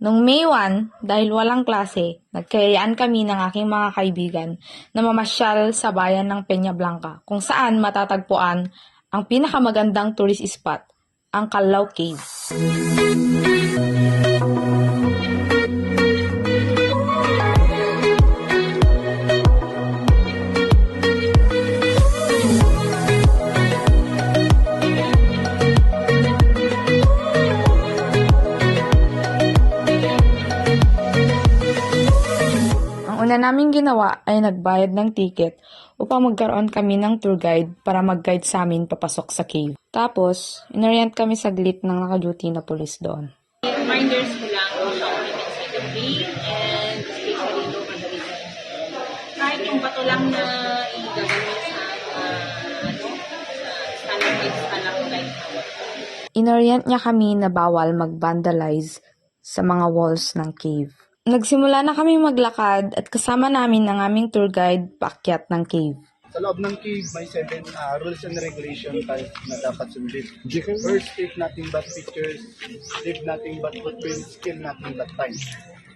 Noong May 1, dahil walang klase, nagkayayaan kami ng aking mga kaibigan na mamasyal sa bayan ng Peña Blanca, kung saan matatagpuan ang pinakamagandang tourist spot, ang Callao Cave. Una naming ginawa ay nagbayad ng ticket upang magkaroon kami ng tour guide para mag-guide sa amin papasok sa cave. Tapos, inorient kami saglit ng naka-duty na pulis doon. Reminders ko lang kung saan inside the cave and especially no madalitan. Kahit yung bato lang na i-gagawin sa stalagmite. Inorient niya kami na bawal mag-vandalize sa mga walls ng cave. Nagsimula na kami maglakad at kasama namin ang aming tour guide paakyat ng cave. Sa loob ng cave, may 7 rules and regulations na dapat sundin. First, take nothing but pictures, leave nothing but footprints, kill nothing but time.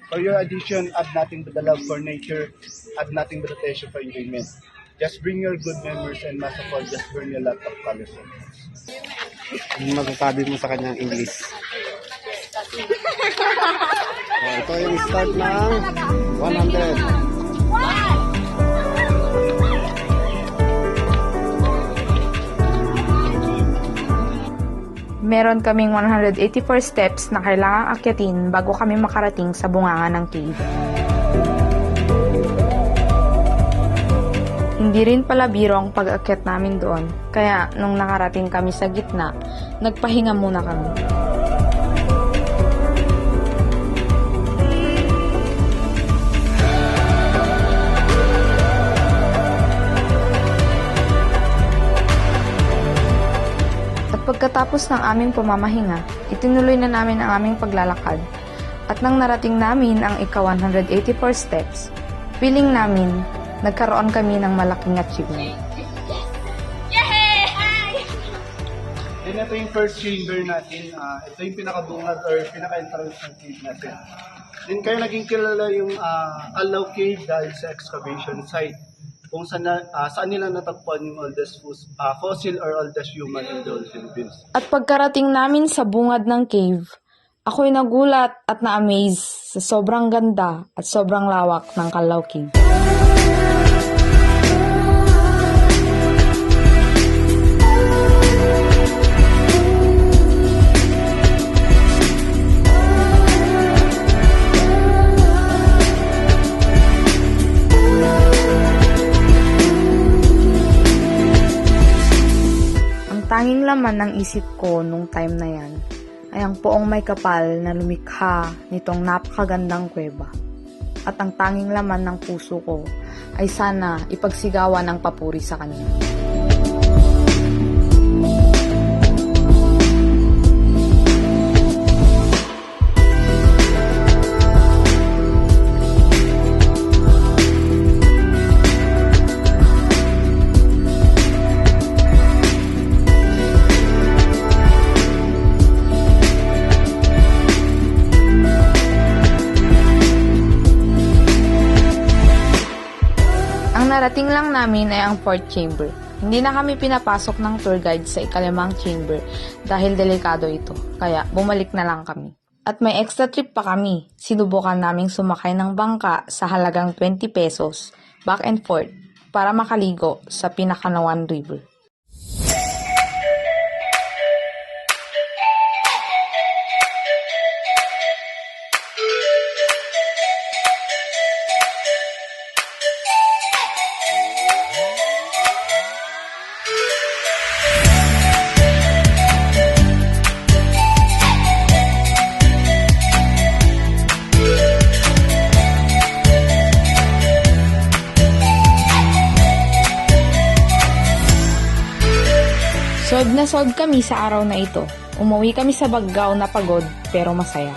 For your addition, add nothing but the love for nature, add nothing but the passion for enjoyment. Just bring your good memories and most of all, just burn your lot of colors. Ano masasabi mo sa kanyang English? Ito yung start ng 100. Meron kaming 184 steps na kailangang akyatin bago kami makarating sa bunganga ng cave. Hindi rin pala biro ang pag-akyat namin doon, kaya nung nakarating kami sa gitna, nagpahinga muna kami. At pagkatapos ng aming pamamahinga, itinuloy na namin ang aming paglalakad. At nang narating namin ang ika-184 steps, feeling namin nagkaroon kami ng malaking achievement. Then ito yung first chamber natin. Ito yung pinakabungad or pinaka-entrance ng cave natin. Then kayo naging kilala yung Callao Cave dahil sa excavation site kung saan nila natagpuan yung oldest fossil or oldest human in the whole Philippines. At pagkarating namin sa bungad ng cave, ako'y nagulat at na-amaze sa sobrang ganda at sobrang lawak ng Callao Cave. Tanging laman ng isip ko nung time na yan ay ang poong may kapal na lumikha nitong napakagandang kuweba. At ang tanging laman ng puso ko ay sana ipagsigawan ng papuri sa kanya. Narating lang namin ay ang 4th chamber. Hindi na kami pinapasok ng tour guide sa ika-5 chamber dahil delikado ito, kaya bumalik na lang kami. At may extra trip pa kami. Sinubukan naming sumakay ng bangka sa halagang 20 pesos, back and forth, para makaligo sa Pinakanawan River. Solve na solve kami sa araw na ito. Umuwi kami sa Baggao na pagod pero masaya.